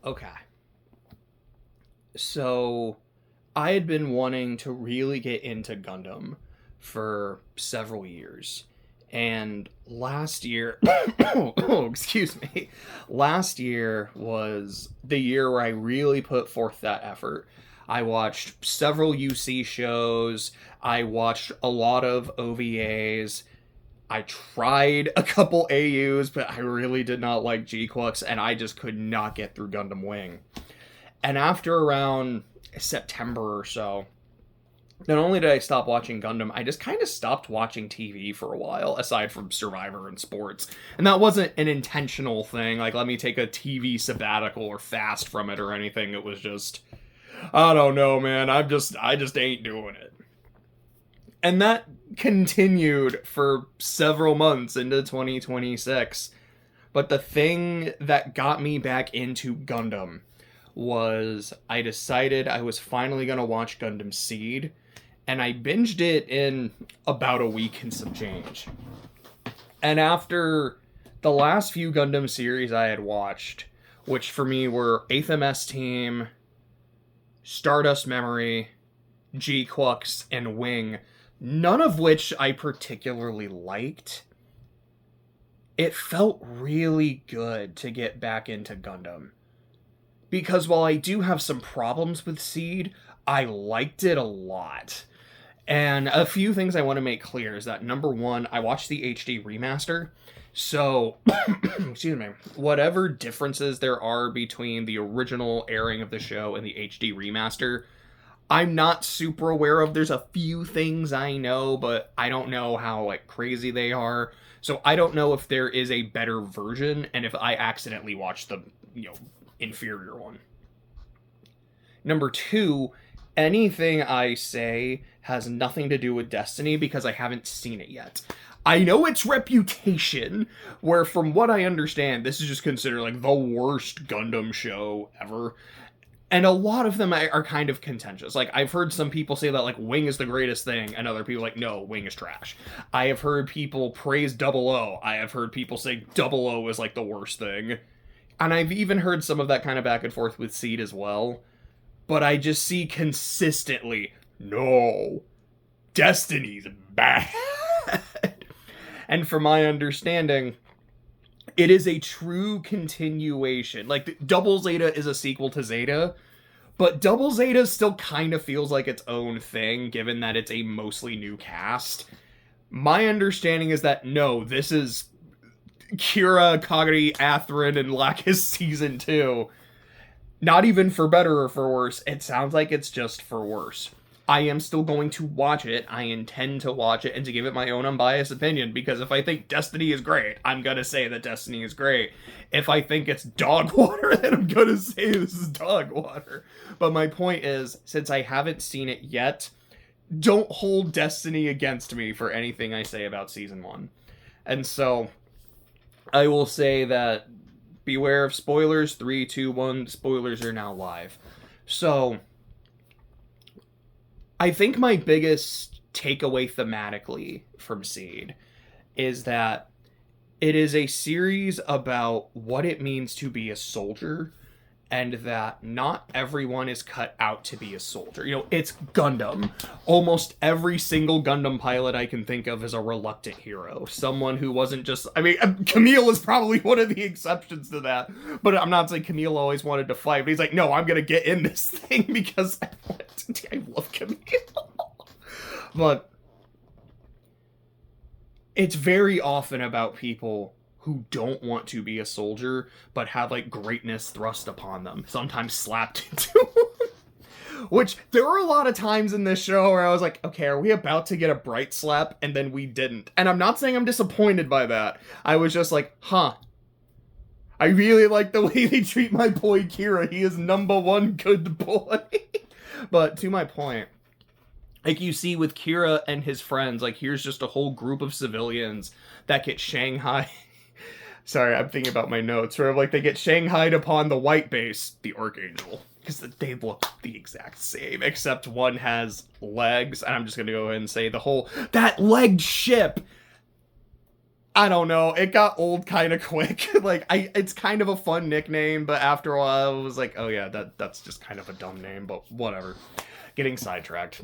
Okay. So, I had been wanting to really get into Gundam for several years. And last year, excuse me, last year was the year where I really put forth that effort. I watched several UC shows, I watched a lot of OVAs, I tried a couple AUs, but I really did not like G-Quux, and I just could not get through Gundam Wing. And after around September or so, not only did I stop watching Gundam, I just kind of stopped watching TV for a while, aside from Survivor and sports. And that wasn't an intentional thing, like let me take a TV sabbatical or fast from it or anything. It was just, I don't know, man. I just ain't doing it. And that continued for several months into 2026. But the thing that got me back into Gundam was I decided I was finally going to watch Gundam Seed, and I binged it in about a week and some change. And after the last few Gundam series I had watched, which for me were 8th MS Team, Stardust Memory, G-Quux, and Wing, none of which I particularly liked, it felt really good to get back into Gundam. Because while I do have some problems with Seed, I liked it a lot. And a few things I want to make clear is that, number one, I watched the HD remaster. So, excuse me, whatever differences there are between the original airing of the show and the HD remaster, I'm not super aware of. There's a few things I know, but I don't know how crazy they are. So I don't know if there is a better version and if I accidentally watched the, inferior one. Number two, anything I say has nothing to do with Destiny because I haven't seen it yet. I know its reputation, where from what I understand, this is just considered the worst Gundam show ever. And a lot of them are kind of contentious. I've heard some people say that, Wing is the greatest thing, and other people no, Wing is trash. I have heard people praise Double O. I have heard people say Double O is, the worst thing. And I've even heard some of that kind of back and forth with Seed as well. But I just see consistently, no, Destiny's bad. And from my understanding, it is a true continuation. Double Zeta is a sequel to Zeta, but Double Zeta still kind of feels like its own thing, given that it's a mostly new cast. My understanding is that, no, this is Kira, Kagari, Atherin, and Lacus Season 2. Not even for better or for worse. It sounds like it's just for worse. I am still going to watch it. I intend to watch it and to give it my own unbiased opinion, because if I think Destiny is great, I'm gonna say that Destiny is great. If I think it's dog water, then I'm gonna say this is dog water. But my point is, since I haven't seen it yet, don't hold Destiny against me for anything I say about Season 1. And so, I will say that beware of spoilers. 3, 2, 1, spoilers are now live. So, I think my biggest takeaway thematically from Seed is that it is a series about what it means to be a soldier, and that not everyone is cut out to be a soldier. It's Gundam. Almost every single Gundam pilot I can think of is a reluctant hero. Someone who wasn't just... Camille is probably one of the exceptions to that. But I'm not saying Camille always wanted to fight. But he's like, no, I'm going to get in this thing because I love Camille. But it's very often about people who don't want to be a soldier, but have greatness thrust upon them, sometimes slapped into them. Which, there were a lot of times in this show where I was like, okay, are we about to get a bright slap? And then we didn't. And I'm not saying I'm disappointed by that. I was just like, huh. I really like the way they treat my boy Kira. He is number one good boy. But to my point, you see with Kira and his friends, here's just a whole group of civilians that get Shanghai. Sorry, I'm thinking about my notes. Where they get shanghaied upon the white base, the Archangel, because they look the exact same, except one has legs. And I'm just gonna go ahead and say that legged ship I don't know. It got old kind of quick. Like, it's kind of a fun nickname, but after a while, I was like, oh yeah, that's just kind of a dumb name, but whatever. Getting sidetracked.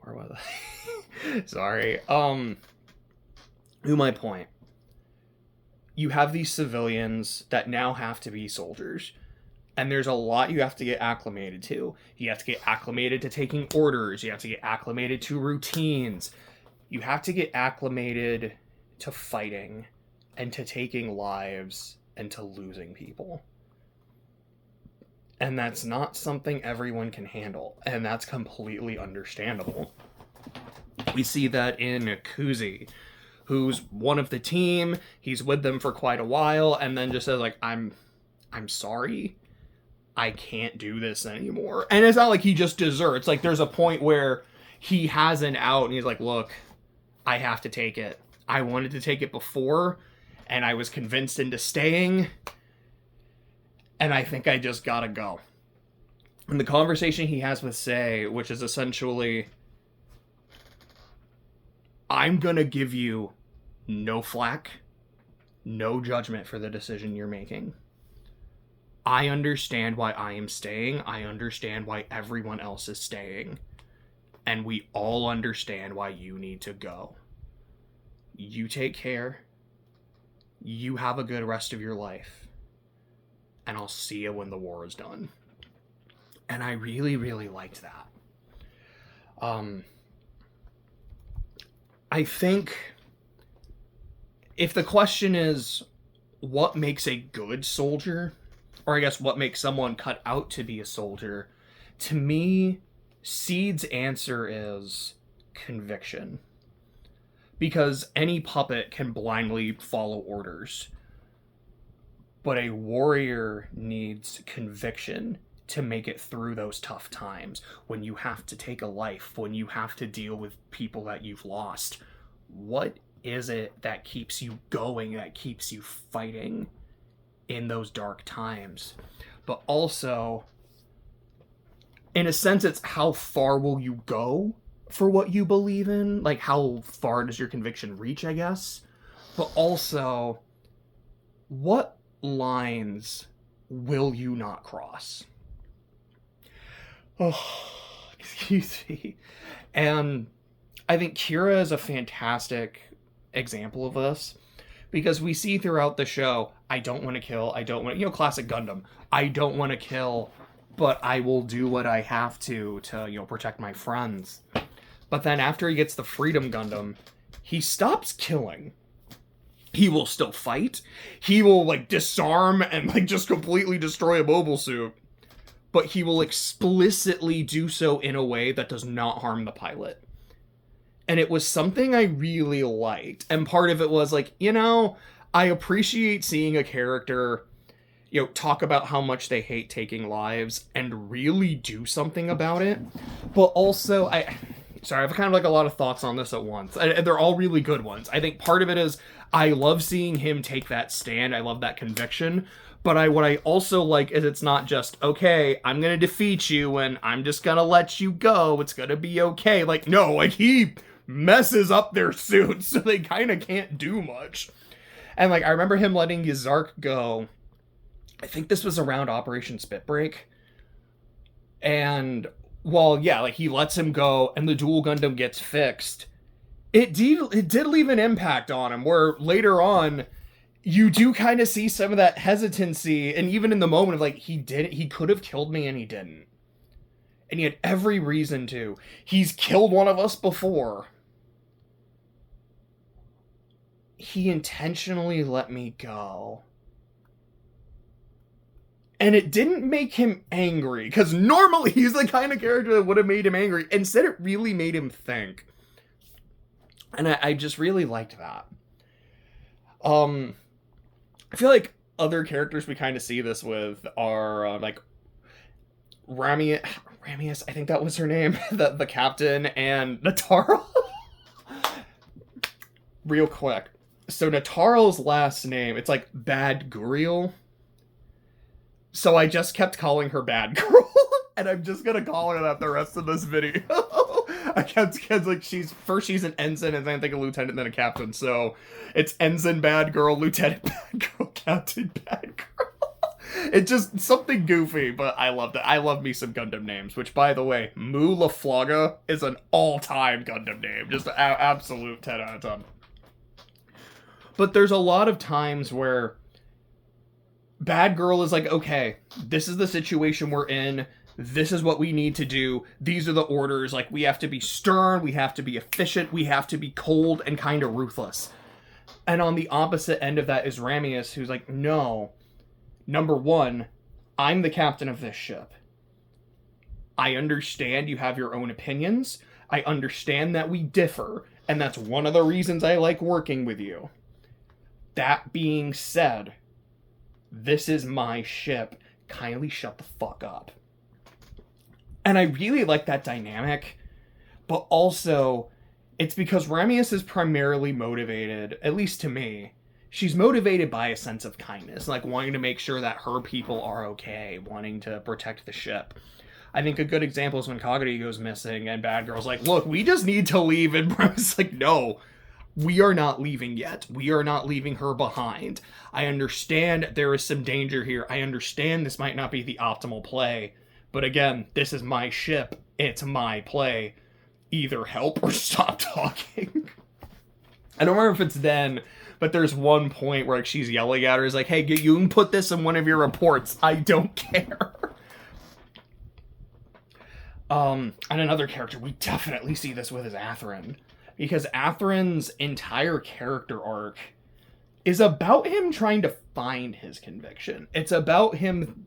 Where was I? Sorry. My point. You have these civilians that now have to be soldiers. And there's a lot you have to get acclimated to. You have to get acclimated to taking orders. You have to get acclimated to routines. You have to get acclimated to fighting and to taking lives and to losing people. And that's not something everyone can handle. And that's completely understandable. We see that in Kuzi, who's one of the team. He's with them for quite a while and then just says, like, I'm sorry. I can't do this anymore. And it's not like he just deserts. Like, there's a point where he has an out and he's like, look, I have to take it. I wanted to take it before and I was convinced into staying. And I think I just gotta go. And the conversation he has with Sei, which is essentially, I'm gonna give you no flack, no judgment for the decision you're making. I understand why I am staying. I understand why everyone else is staying. And we all understand why you need to go. You take care. You have a good rest of your life. And I'll see you when the war is done. And I really, really liked that. I think if the question is what makes a good soldier, or I guess what makes someone cut out to be a soldier, to me, Seed's answer is conviction. Because any puppet can blindly follow orders. But a warrior needs conviction to make it through those tough times. When you have to take a life, when you have to deal with people that you've lost. What is it that keeps you going, that keeps you fighting in those dark times? But also, in a sense, it's how far will you go for what you believe in? Like, how far does your conviction reach, I guess? But also, what lines will you not cross? Oh, excuse me. And I think Kira is a fantastic example of this, because we see throughout the show, I don't want to kill, I don't want to, classic Gundam, I don't want to kill, but I will do what I have to protect my friends. But then after he gets the Freedom Gundam, he stops killing. He will still fight. He will, disarm and, just completely destroy a mobile suit. But he will explicitly do so in a way that does not harm the pilot. And it was something I really liked. And part of it was, I appreciate seeing a character, talk about how much they hate taking lives and really do something about it. But also, I have kind of a lot of thoughts on this at once. And they're all really good ones. I think part of it is I love seeing him take that stand. I love that conviction. But what I also like is it's not just, okay, I'm going to defeat you and I'm just going to let you go. It's going to be okay. He messes up their suits so they kind of can't do much. And I remember him letting Yazark go. I think this was around Operation Spitbreak. And he lets him go and the dual Gundam gets fixed. It did leave an impact on him, where later on you do kind of see some of that hesitancy, and even in the moment of he could have killed me and he didn't. And he had every reason to. He's killed one of us before. He intentionally let me go. And it didn't make him angry, because normally he's the kind of character that would have made him angry. Instead, it really made him think. And I just really liked that. I feel like other characters we kind of see this with are, Ramius, I think that was her name, the captain, and Nataro. Real quick. So Nataro's last name, it's Bad Guriel. So I just kept calling her Bad Girl, and I'm just gonna call her that the rest of this video. Because like she's an ensign, and then I think a lieutenant, then a captain. So it's ensign bad girl, lieutenant bad girl, captain bad girl. It's just something goofy, but I loved it. I love me some Gundam names, which, by the way, Mu LaFlaga is an all-time Gundam name. Just an absolute 10 out of 10. But there's a lot of times where bad girl is like, okay, this is the situation we're in. This is what we need to do. These are the orders. Like, we have to be stern. We have to be efficient. We have to be cold and kind of ruthless. And on the opposite end of that is Ramius, who's like, no. Number one, I'm the captain of this ship. I understand you have your own opinions. I understand that we differ, and that's one of the reasons I like working with you. That being said, this is my ship. Kindly shut the fuck up. And I really like that dynamic, but also, it's because Ramius is primarily motivated, at least to me, she's motivated by a sense of kindness, like wanting to make sure that her people are okay, wanting to protect the ship. I think a good example is when Kagura goes missing and Bad Girl's like, look, we just need to leave. And Bro's like, no, we are not leaving yet. We are not leaving her behind. I understand there is some danger here. I understand this might not be the optimal play. But again, this is my ship. It's my play. Either help or stop talking. I don't remember if it's then, but there's one point where like, she's yelling at her. Is like, hey, you can put this in one of your reports. I don't care. And another character, we definitely see this with, is Athrun. Because Athrun's entire character arc is about him trying to find his conviction. It's about him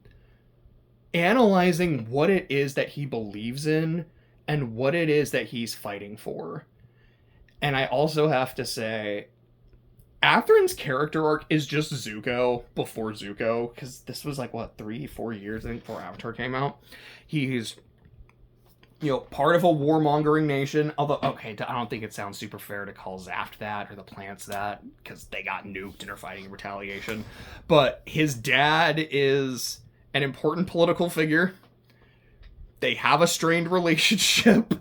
analyzing what it is that he believes in and what it is that he's fighting for. And I also have to say, Athrun's character arc is just Zuko before Zuko, because this was like, what, 3-4 years, I think, before Avatar came out. He's, you know, part of a warmongering nation, although, okay, I don't think it sounds super fair to call Zaft that, or the plants that, because they got nuked and are fighting in retaliation. But his dad is an important political figure. They have a strained relationship.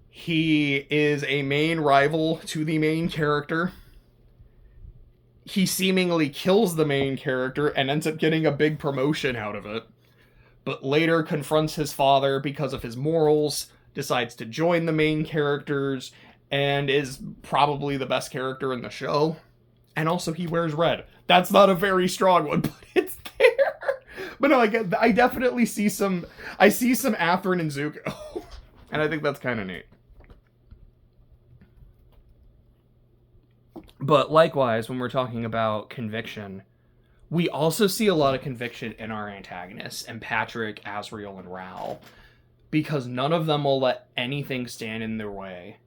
He is a main rival to the main character. He seemingly kills the main character and ends up getting a big promotion out of it. But later confronts his father because of his morals, decides to join the main characters, and is probably the best character in the show. And also he wears red. That's not a very strong one, but it's there. But no, I definitely see some Athrun and Zuko. And I think that's kind of neat. But likewise, when we're talking about conviction, we also see a lot of conviction in our antagonists, and Patrick, Azrael, and Rao, because none of them will let anything stand in their way.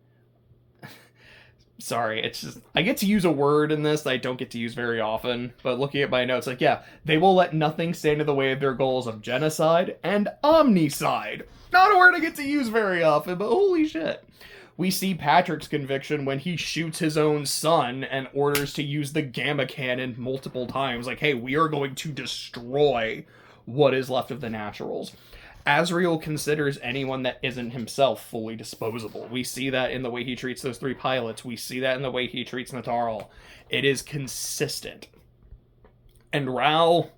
Sorry, it's just, I get to use a word in this that I don't get to use very often, but looking at my notes, like, yeah, they will let nothing stand in the way of their goals of genocide and omnicide. Not a word I get to use very often, but holy shit. We see Patrick's conviction when he shoots his own son and orders to use the gamma cannon multiple times. Like, hey, we are going to destroy what is left of the Naturals. Azrael considers anyone that isn't himself fully disposable. We see that in the way he treats those 3 pilots. We see that in the way he treats Nataral. It is consistent. And Rao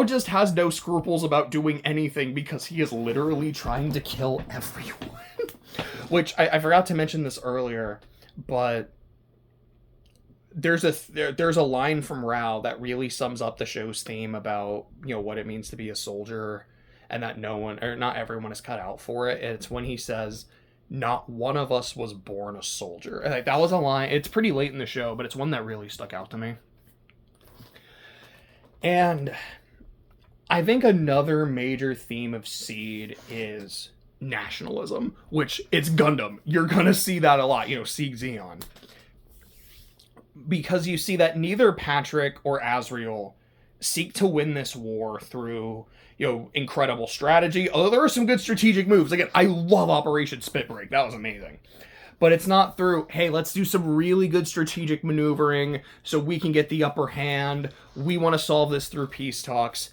just has no scruples about doing anything because he is literally trying to kill everyone. Which, I forgot to mention this earlier, but there's a line from Rao that really sums up the show's theme about, you know, what it means to be a soldier, and that not everyone is cut out for it. It's when he says, not one of us was born a soldier. And that was a line, it's pretty late in the show, but it's one that really stuck out to me. And I think another major theme of Seed is nationalism, which it's Gundam. You're gonna see that a lot, you know, Sieg Zeon. Because you see that neither Patrick or Azrael seek to win this war through, you know, incredible strategy. Although there are some good strategic moves. Again, I love Operation Spitbreak. That was amazing. But it's not through, hey, let's do some really good strategic maneuvering so we can get the upper hand. We want to solve this through peace talks.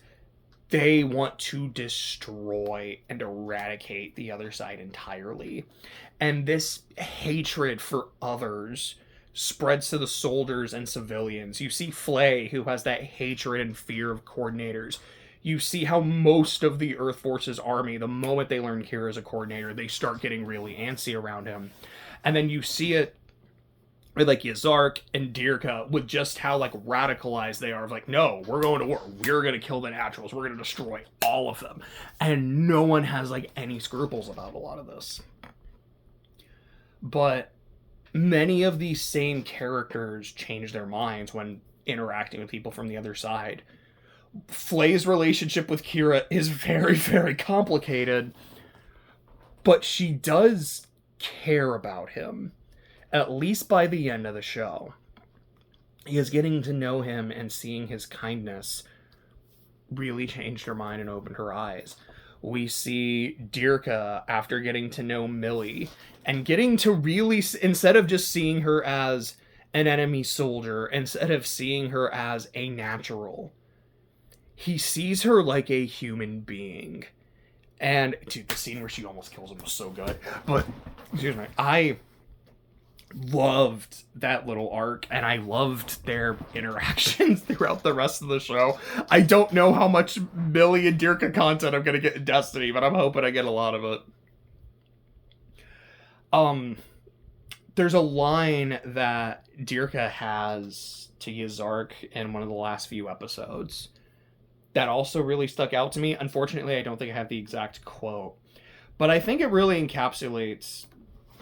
they want to destroy and eradicate the other side entirely. And this hatred for others spreads to the soldiers and civilians. You see Flay, who has that hatred and fear of coordinators. You see how most of the Earth Force's army, the moment they learn Kira is a coordinator, they start getting really antsy around him. And then you see it with like Yazark and Dirka, with just how like radicalized they are. Of like, no, we're going to war. We're going to kill the Naturals. We're going to destroy all of them. And no one has like any scruples about a lot of this. But many of these same characters change their minds when interacting with people from the other side. Flay's relationship with Kira is very, very complicated, but she does care about him, at least by the end of the show. He is getting to know him, and seeing his kindness really changed her mind and opened her eyes. We see Dirka, after getting to know Millie, and getting to really, instead of just seeing her as an enemy soldier, instead of seeing her as a natural, he sees her like a human being. And dude, the scene where she almost kills him was so good. But excuse me, I loved that little arc, and I loved their interactions throughout the rest of the show. I don't know how much Millie and Dirka content I'm gonna get in Destiny, but I'm hoping I get a lot of it. There's a line that Dirka has to Yazark in one of the last few episodes that also really stuck out to me. Unfortunately, I don't think I have the exact quote, but I think it really encapsulates,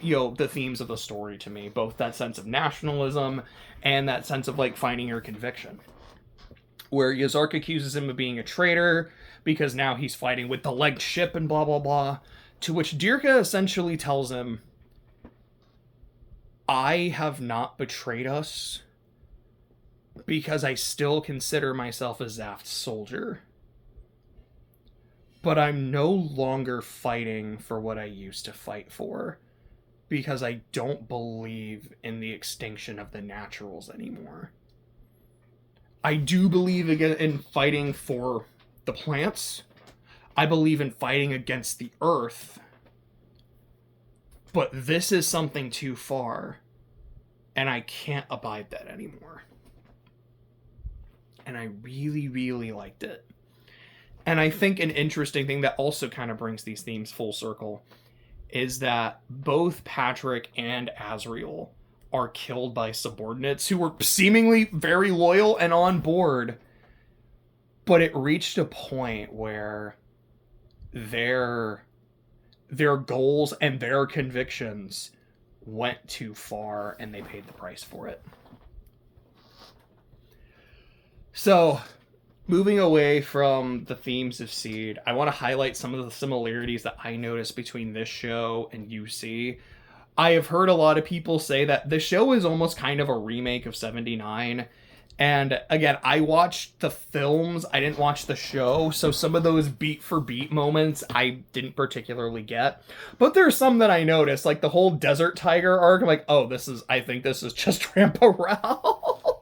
you know, the themes of the story to me, both that sense of nationalism and that sense of like finding your conviction, where Yazark accuses him of being a traitor because now he's fighting with the legged ship and blah blah blah, to which Dirka essentially tells him, I have not betrayed us because I still consider myself a Zaft soldier, but I'm no longer fighting for what I used to fight for, because I don't believe in the extinction of the Naturals anymore. I do believe again in fighting for the plants. I believe in fighting against the Earth. But this is something too far, and I can't abide that anymore. And I really, really liked it. And I think an interesting thing that also kind of brings these themes full circle is that both Patrick and Azriel are killed by subordinates who were seemingly very loyal and on board, but it reached a point where their goals and their convictions went too far, and they paid the price for it. So, moving away from the themes of Seed, I want to highlight some of the similarities that I noticed between this show and UC. I have heard a lot of people say that the show is almost kind of a remake of 79. And again, I watched the films, I didn't watch the show, so some of those beat for beat moments I didn't particularly get. But there are some that I noticed, like the whole Desert Tiger arc. I'm like, oh, I think this is just Ramparao.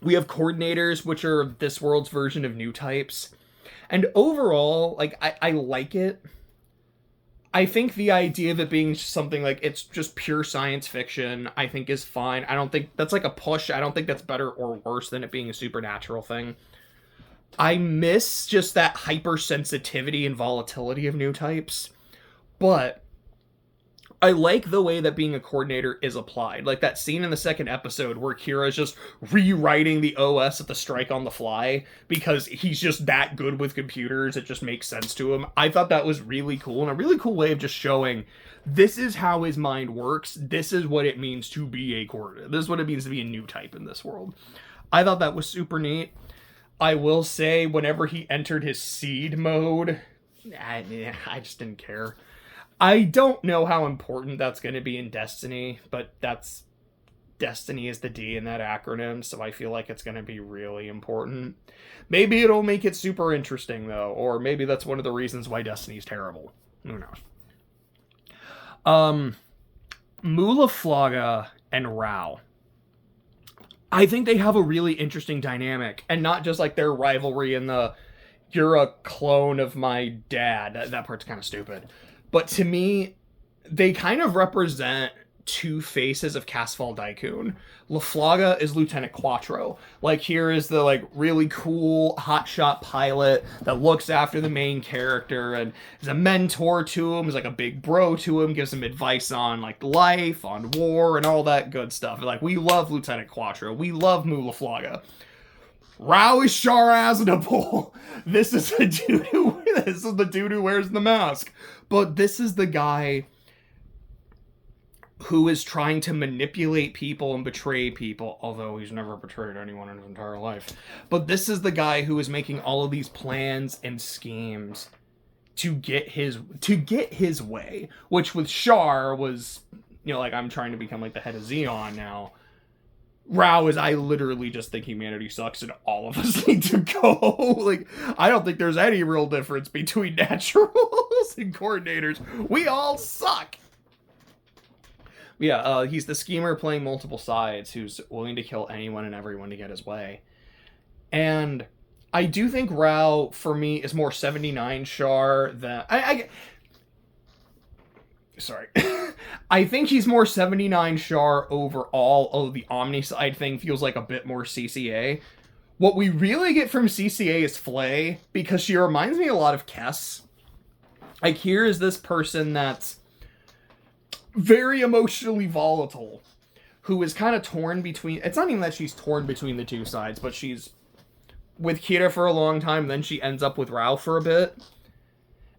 We have coordinators, which are this world's version of new types. And overall, like, I like it. I think the idea of it being something like it's just pure science fiction, I think is fine. I don't think that's like a push. I don't think that's better or worse than it being a supernatural thing. I miss just that hypersensitivity and volatility of new types. But I like the way that being a coordinator is applied. Like that scene in the second episode where Kira's just rewriting the OS at the strike on the fly because he's just that good with computers. It just makes sense to him. I thought that was really cool, and a really cool way of just showing this is how his mind works. This is what it means to be a coordinator. This is what it means to be a new type in this world. I thought that was super neat. I will say, whenever he entered his seed mode, I just didn't care. I don't know how important that's going to be in Destiny, but Destiny is the D in that acronym, so I feel like it's going to be really important. Maybe it'll make it super interesting, though, or maybe that's one of the reasons why Destiny's terrible. Who knows? Mulaflaga and Rao. I think they have a really interesting dynamic, and not just like their rivalry in the "you're a clone of my dad." That part's kind of stupid, but to me, they kind of represent two faces of Casval Daikun. LaFlaga is Lieutenant Quattro. Like, here is the like really cool hotshot pilot that looks after the main character and is a mentor to him, is like a big bro to him, gives him advice on like life, on war, and all that good stuff. Like, we love Lieutenant Quattro. We love Mu LaFlaga. Rao is Shar Aznavour. This is the dude who wears the mask. But this is the guy who is trying to manipulate people and betray people, although he's never betrayed anyone in his entire life. But this is the guy who is making all of these plans and schemes to get his way, which with Shar was, you know, like, I'm trying to become like the head of Xeon now. Rao is, I literally just think humanity sucks and all of us need to go. Like, I don't think there's any real difference between naturals and coordinators. We all suck. Yeah, he's the schemer playing multiple sides who's willing to kill anyone and everyone to get his way. And I do think Rao, for me, is more 79 Char than... Sorry. I think he's more 79 Char overall, although the Omnicide thing feels like a bit more CCA. What we really get from CCA is Flay, because she reminds me a lot of Kess. Like, here is this person that's very emotionally volatile, who is kind of torn between... It's not even that she's torn between the two sides, but she's with Kira for a long time, then she ends up with Rao for a bit.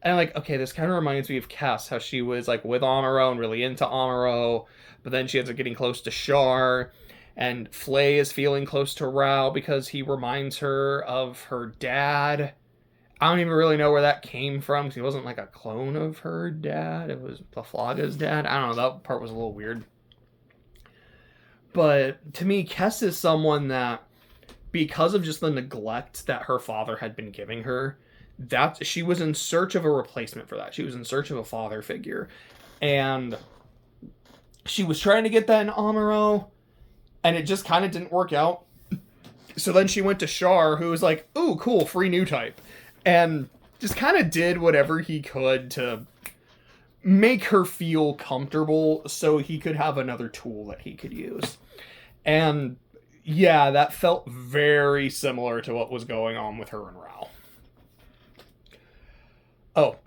And I'm like, okay, this kind of reminds me of Kess, how she was like with Amuro and really into Amuro, but then she ends up getting close to Char, and Flay is feeling close to Rao because he reminds her of her dad. I don't even really know where that came from, because he wasn't like a clone of her dad. It was LaFlaga's dad. I don't know, that part was a little weird. But to me, Kess is someone that, because of just the neglect that her father had been giving her, that she was in search of a replacement for that. She was in search of a father figure. And she was trying to get that in Amuro, and it just kind of didn't work out. So then she went to Char, who was like, ooh, cool, free new type. And just kind of did whatever he could to make her feel comfortable so he could have another tool that he could use. And yeah, that felt very similar to what was going on with her and Rao. Oh,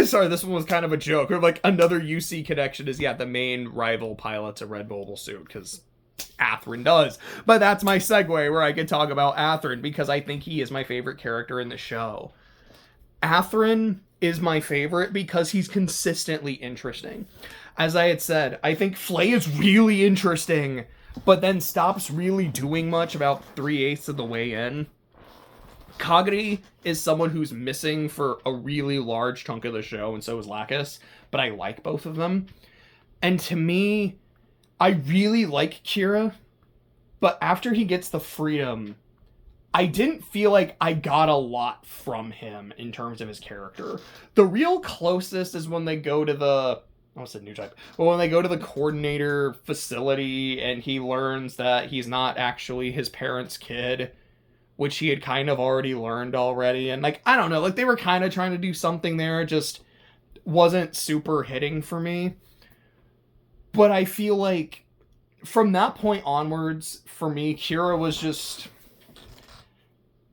sorry, this one was kind of a joke. Or like, another UC connection is, yeah, the main rival pilot's a Red Mobile suit, because Athrun does. But that's my segue where I can talk about Athrun, because I think he is my favorite character in the show. Athrun is my favorite because he's consistently interesting. As I had said, I think Flay is really interesting, but then stops really doing much about 3/8 of the way in. Kagari is someone who's missing for a really large chunk of the show, and so is Lacus, but I like both of them. And to me, I really like Kira, but after he gets the freedom, I didn't feel like I got a lot from him in terms of his character. The real closest is when they go to the... I almost said new type. But when they go to the coordinator facility and he learns that he's not actually his parents' kid, which he had kind of already learned already. And like, I don't know, like they were kind of trying to do something there, just wasn't super hitting for me. But I feel like from that point onwards, for me, Kira was just...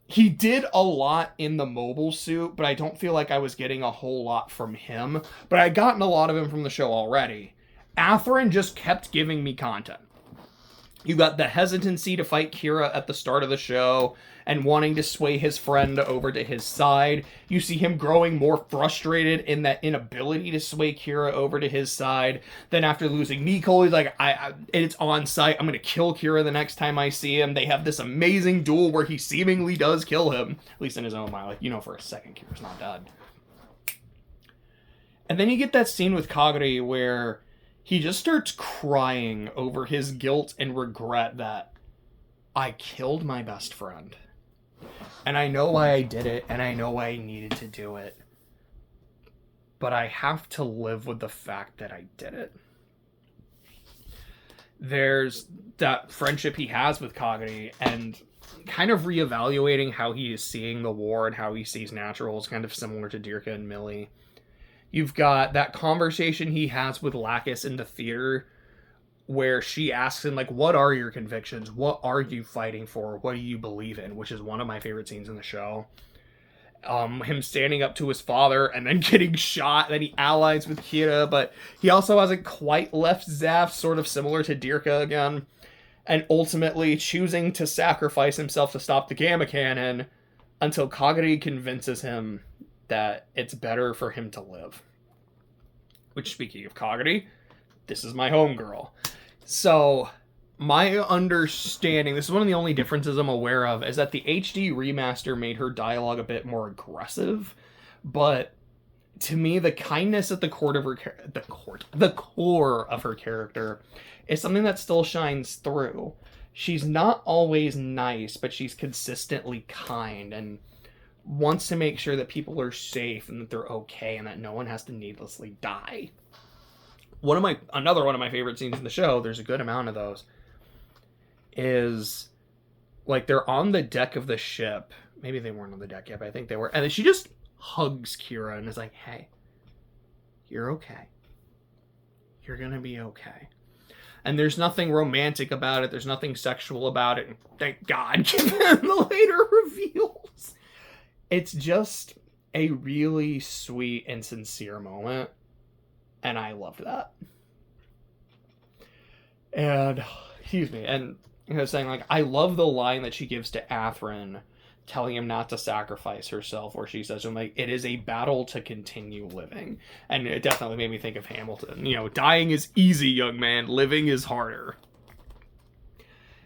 He did a lot in the mobile suit, but I don't feel like I was getting a whole lot from him. But I'd gotten a lot of him from the show already. Athrun just kept giving me content. You got the hesitancy to fight Kira at the start of the show and wanting to sway his friend over to his side. You see him growing more frustrated in that inability to sway Kira over to his side. Then after losing Nicole, he's like, it's on site. I'm going to kill Kira the next time I see him. They have this amazing duel where he seemingly does kill him, at least in his own mind. Like, you know, for a second, Kira's not dead. And then you get that scene with Kagari where he just starts crying over his guilt and regret that I killed my best friend. And I know why I did it, and I know why I needed to do it. But I have to live with the fact that I did it. there's that friendship he has with Kagami, and kind of reevaluating how he is seeing the war and how he sees naturals, kind of similar to Dirka and Millie. You've got that conversation he has with Lacus in the theater, where she asks him, like, what are your convictions? What are you fighting for? What do you believe in? Which is one of my favorite scenes in the show. Him standing up to his father and then getting shot. Then he allies with Kira, but he also hasn't quite left Zaf, sort of similar to Dirka again. And ultimately choosing to sacrifice himself to stop the Gamma Cannon until Kagami convinces him that it's better for him to live. Which, speaking of Kagami, this is my homegirl. So, my understanding, this is one of the only differences I'm aware of, is that the HD remaster made her dialogue a bit more aggressive, but to me, the kindness at the core of her character is something that still shines through. She's not always nice, but she's consistently kind and wants to make sure that people are safe and that they're okay and that no one has to needlessly die. Another one of my favorite scenes in the show, there's a good amount of those, is like they're on the deck of the ship. Maybe they weren't on the deck yet, but I think they were. And then she just hugs Kira and is like, hey, you're okay. You're gonna be okay. And there's nothing romantic about it. There's nothing sexual about it. And thank God, given the later reveals. It's just a really sweet and sincere moment. And I loved that. And, excuse me, and I was saying, like, I love the line that she gives to Athrun, telling him not to sacrifice herself, where she says to him, like, it is a battle to continue living. And it definitely made me think of Hamilton. You know, dying is easy, young man. Living is harder.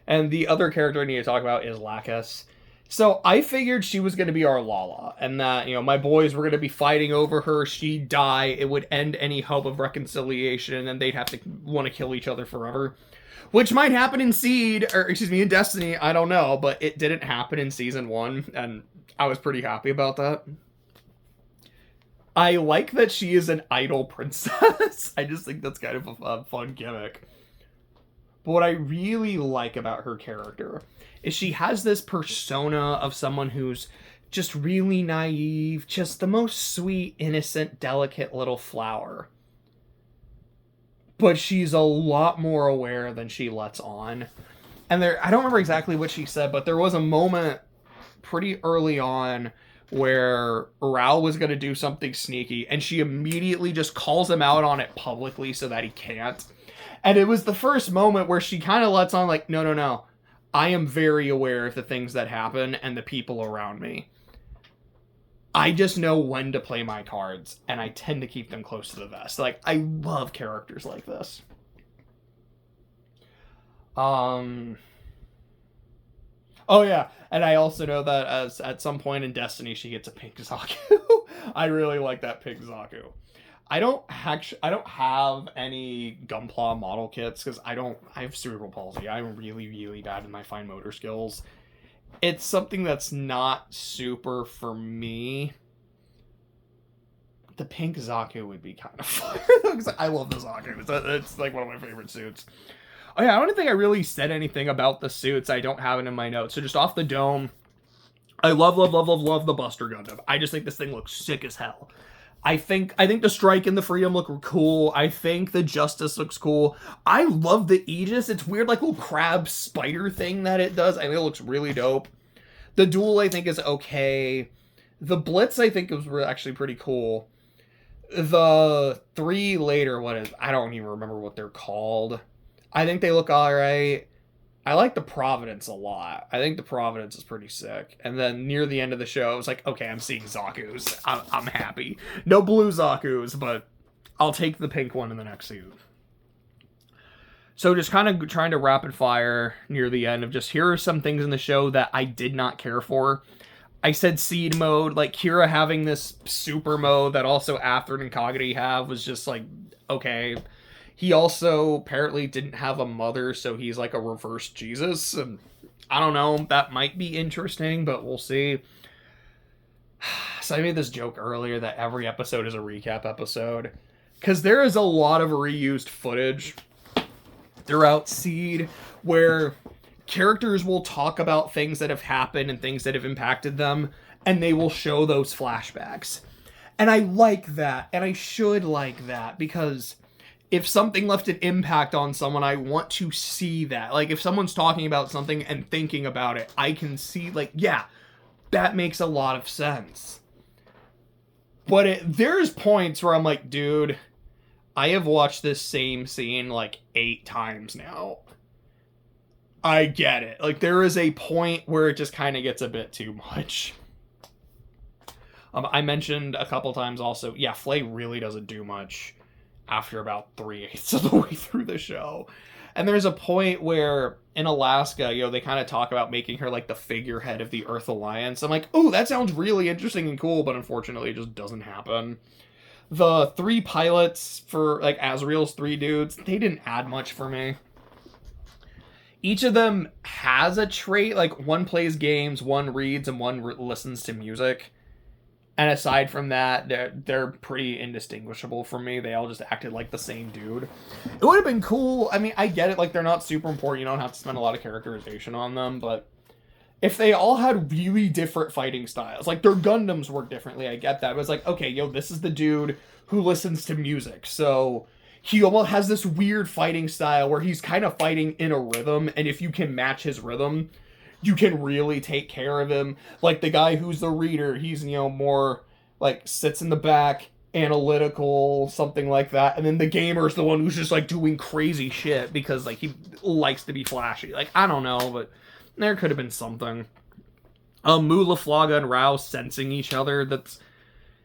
And the other character I need to talk about is Lacus. So I figured she was going to be our Lala, and that, you know, my boys were going to be fighting over her. She'd die. It would end any hope of reconciliation, and they'd have to want to kill each other forever. Which might happen in in Destiny, I don't know, but it didn't happen in Season 1, and I was pretty happy about that. I like that she is an idol princess. I just think that's kind of a fun gimmick. But what I really like about her character is she has this persona of someone who's just really naive, just the most sweet, innocent, delicate little flower. But she's a lot more aware than she lets on. And I don't remember exactly what she said, but there was a moment pretty early on where Rao was going to do something sneaky, and she immediately just calls him out on it publicly so that he can't. And it was the first moment where she kind of lets on, like, no. I am very aware of the things that happen and the people around me. I just know when to play my cards, and I tend to keep them close to the vest. Like, I love characters like this. Oh yeah, and I also know that as at some point in Destiny she gets a pink Zaku. I really like that pink Zaku. I don't have any Gunpla model kits because I have cerebral palsy. I'm really, really bad in my fine motor skills. It's something that's not super for me. The pink Zaku would be kind of fun because I love the Zaku. It's like one of my favorite suits. Oh yeah, I don't think I really said anything about the suits. I don't have it in my notes. So just off the dome, I love the Buster Gundam. I just think this thing looks sick as hell. I think the Strike and the Freedom look cool. I think the Justice looks cool. I love the Aegis. It's weird, like, little crab spider thing that it does. I think it looks really dope. The Duel, I think, is okay. The Blitz, I think, is actually pretty cool. The 3 later, I don't even remember what they're called. I think they look alright. I like the Providence a lot. I think the Providence is pretty sick. And then near the end of the show, I was like, okay, I'm seeing Zaku's. I'm happy. No blue Zaku's, but I'll take the pink one in the next suit. So just kind of trying to rapid fire near the end of just, here are some things in the show that I did not care for. I said seed mode, like Kira having this super mode that also Athrun and Kagami have was just like, okay. He also apparently didn't have a mother, so he's like a reverse Jesus. And I don't know, that might be interesting, but we'll see. So I made this joke earlier that every episode is a recap episode, because there is a lot of reused footage. throughout Seed, where characters will talk about things that have happened and things that have impacted them, and they will show those flashbacks. And I like that, and I should like that, because if something left an impact on someone, I want to see that. Like, if someone's talking about something and thinking about it, I can see, like, yeah, that makes a lot of sense. But there's points where I'm like, dude, I have watched this same scene like 8 times now. I get it. Like, there is a point where it just kind of gets a bit too much. I mentioned a couple times also, yeah, Flay really doesn't do much after about 3/8 of the way through the show. And there's a point where in Alaska, you know, they kind of talk about making her like the figurehead of the Earth Alliance. I'm like, oh, that sounds really interesting and cool, but unfortunately it just doesn't happen. The 3 pilots for like Azrael's 3 dudes, they didn't add much for me. Each of them has a trait, like one plays games, one reads, and one listens to music. And aside from that, they're pretty indistinguishable from me. They all just acted like the same dude. It would have been cool. I mean, I get it. Like, they're not super important. You don't have to spend a lot of characterization on them. But if they all had really different fighting styles, like their Gundams work differently, I get that. But it's like, okay, yo, this is the dude who listens to music. So he almost has this weird fighting style where he's kind of fighting in a rhythm. And if you can match his rhythm, you can really take care of him. Like the guy who's the reader, he's, you know, more like sits in the back, analytical, something like that. And then the gamer's the one who's just like doing crazy shit because like he likes to be flashy. Like, I don't know, but there could have been something. Mula, Flaga, and Rao sensing each other.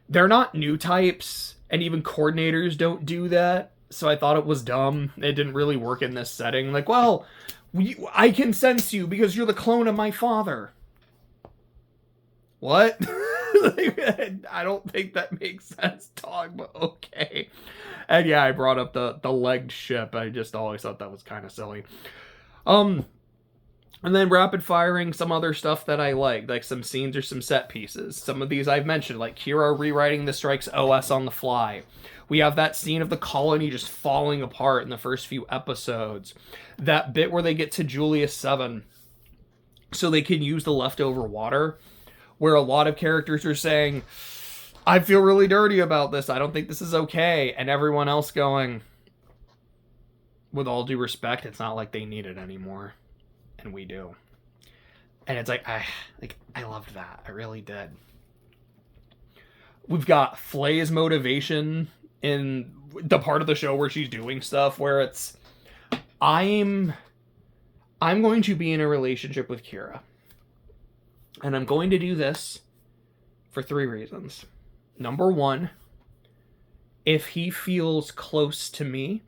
They're not new types, and even coordinators don't do that. So I thought it was dumb. It didn't really work in this setting. Like, well, I can sense you because you're the clone of my father. What? I don't think that makes sense, dog, but okay. And yeah, I brought up the legged ship. I just always thought that was kind of silly. And then rapid firing some other stuff that I liked, like some scenes or some set pieces. Some of these I've mentioned, like Kira rewriting the Strike's OS on the fly. We have that scene of the colony just falling apart in the first few episodes. That bit where they get to Julius 7 so they can use the leftover water, where a lot of characters are saying, I feel really dirty about this. I don't think this is okay. And everyone else going, with all due respect, it's not like they need it anymore. And we do. And it's like I loved that. I really did. We've got Flay's motivation in the part of the show where she's doing stuff where it's I'm going to be in a relationship with Kira. And I'm going to do this for 3 reasons. Number 1, if he feels close to me,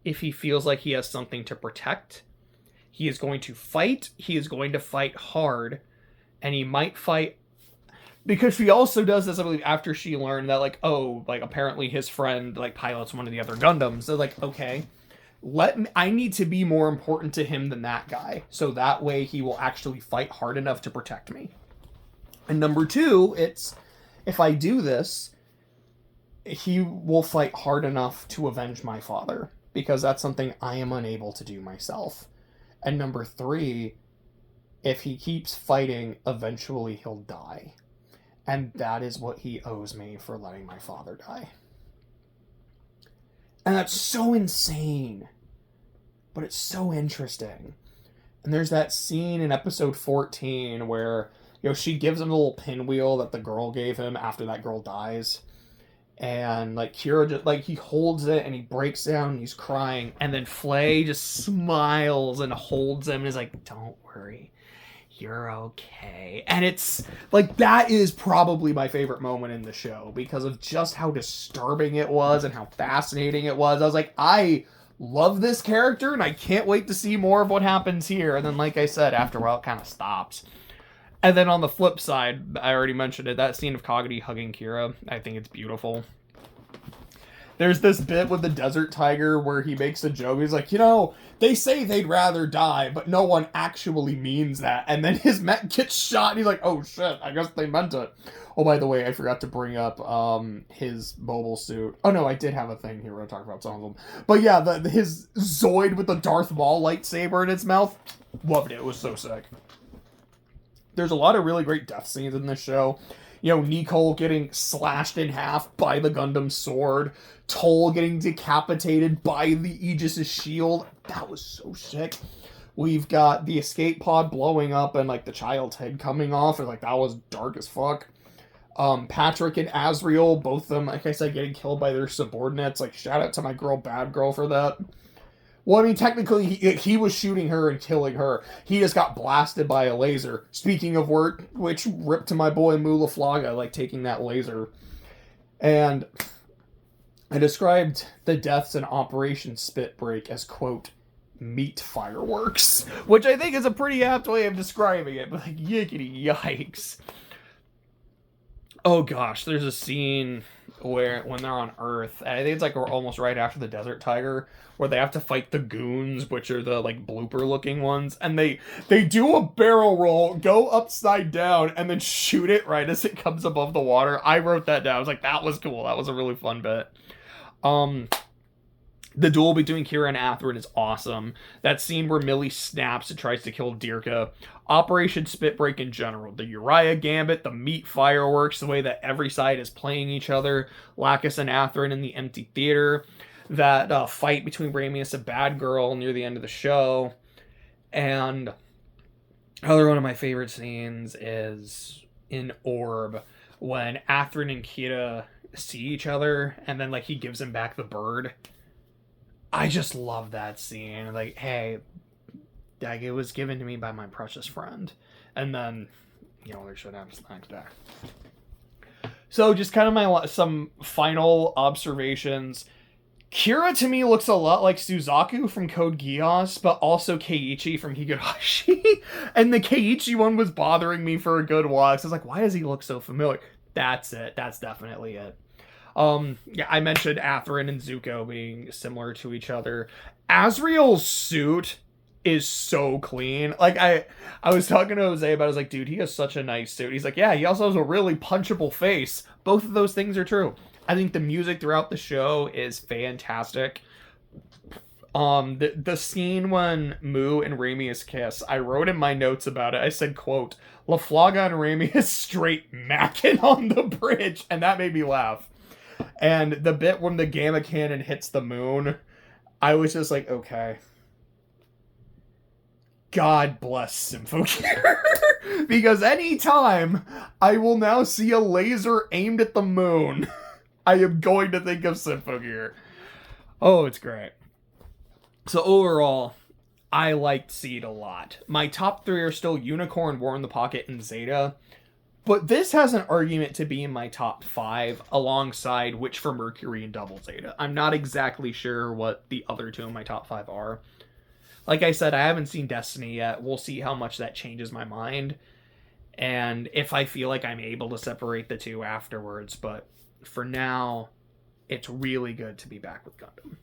if he feels like he has something to protect, he is going to fight. He is going to fight hard. And he might fight because she also does this, I believe, after she learned that, like, oh, like, apparently his friend, like, pilots one of the other Gundams. So, like, okay, I need to be more important to him than that guy. So that way he will actually fight hard enough to protect me. And number 2, it's, if I do this, he will fight hard enough to avenge my father. Because that's something I am unable to do myself. And number 3, if he keeps fighting, eventually he'll die. And that is what he owes me for letting my father die. And that's so insane. But it's so interesting. And there's that scene in episode 14 where, you know, she gives him the little pinwheel that the girl gave him after that girl dies. And, like, Kira just, like, he holds it and he breaks down and he's crying. And then Flay just smiles and holds him and is like, don't worry. You're okay. And it's like, that is probably my favorite moment in the show because of just how disturbing it was and how fascinating it was. I was like, I love this character and I can't wait to see more of what happens here. And then, like I said, after a while it kind of stops. And then on the flip side, I already mentioned it, that scene of Kagami hugging Kira, I think it's beautiful. There's this bit with the Desert Tiger where he makes a joke. He's like, they say they'd rather die, but no one actually means that. And then his mech gets shot, and he's like, oh shit, I guess they meant it. Oh, by the way, I forgot to bring up his mobile suit. Oh no, I did have a thing here where I talk about some of them. But yeah, his Zoid with the Darth Maul lightsaber in its mouth. Loved it. It was so sick. There's a lot of really great death scenes in this show. Nicole getting slashed in half by the Gundam sword. Toll getting decapitated by the Aegis' shield. That was so sick. We've got the escape pod blowing up and, like, the child's head coming off. And, like, that was dark as fuck. Patrick and Azriel, both of them, like I said, getting killed by their subordinates. Like, shout out to my girl, Bad Girl, for that. Well, I mean, technically, he was shooting her and killing her. He just got blasted by a laser. Speaking of which ripped to my boy Mulaflaga, like, taking that laser. And I described the deaths in Operation Spitbreak as, quote, meat fireworks. Which I think is a pretty apt way of describing it. But, like, yickety yikes. Oh, gosh, there's a scene when they're on Earth, and I think it's, like, almost right after the Desert Tiger, where they have to fight the goons, which are the, like, blooper-looking ones, and they do a barrel roll, go upside down, and then shoot it right as it comes above the water. I wrote that down. I was like, that was cool. That was a really fun bit. The duel between Kira and Athrun is awesome. That scene where Millie snaps and tries to kill Dirka. Operation Spitbreak in general. The Uriah Gambit, the meat fireworks, the way that every side is playing each other. Lacus and Athrun in the empty theater. That fight between Ramius and Bad Girl near the end of the show. And another one of my favorite scenes is in Orb, when Athrun and Kira see each other, and then, like, he gives him back the bird. I just love that scene. Like, hey, like, it was given to me by my precious friend. And then, their shit happens the next day. So, just kind of some final observations. Kira, to me, looks a lot like Suzaku from Code Geass, but also Keiichi from Higurashi. And the Keiichi one was bothering me for a good while. So I was like, why does he look so familiar? That's it. That's definitely it. Yeah, I mentioned Athrun and Zuko being similar to each other. Azriel's suit is so clean. Like, I was talking to Jose about it. I was like, dude, he has such a nice suit. He's like, yeah, he also has a really punchable face. Both of those things are true. I think the music throughout the show is fantastic. The scene when Mu and Ramius kiss, I wrote in my notes about it. I said, quote, LaFlaga and Ramius straight macking on the bridge. And that made me laugh. And the bit when the gamma cannon hits the moon, I was just like, okay. God bless Symphogear. Because anytime I will now see a laser aimed at the moon, I am going to think of Symphogear. Oh, it's great. So overall, I liked Seed a lot. My top 3 are still Unicorn, War in the Pocket, and Zeta. But this has an argument to be in my top 5 alongside Witch for Mercury and Double Zeta. I'm not exactly sure what the other 2 in my top 5 are. Like I said, I haven't seen Destiny yet. We'll see how much that changes my mind. And if I feel like I'm able to separate the 2 afterwards. But for now, it's really good to be back with Gundam.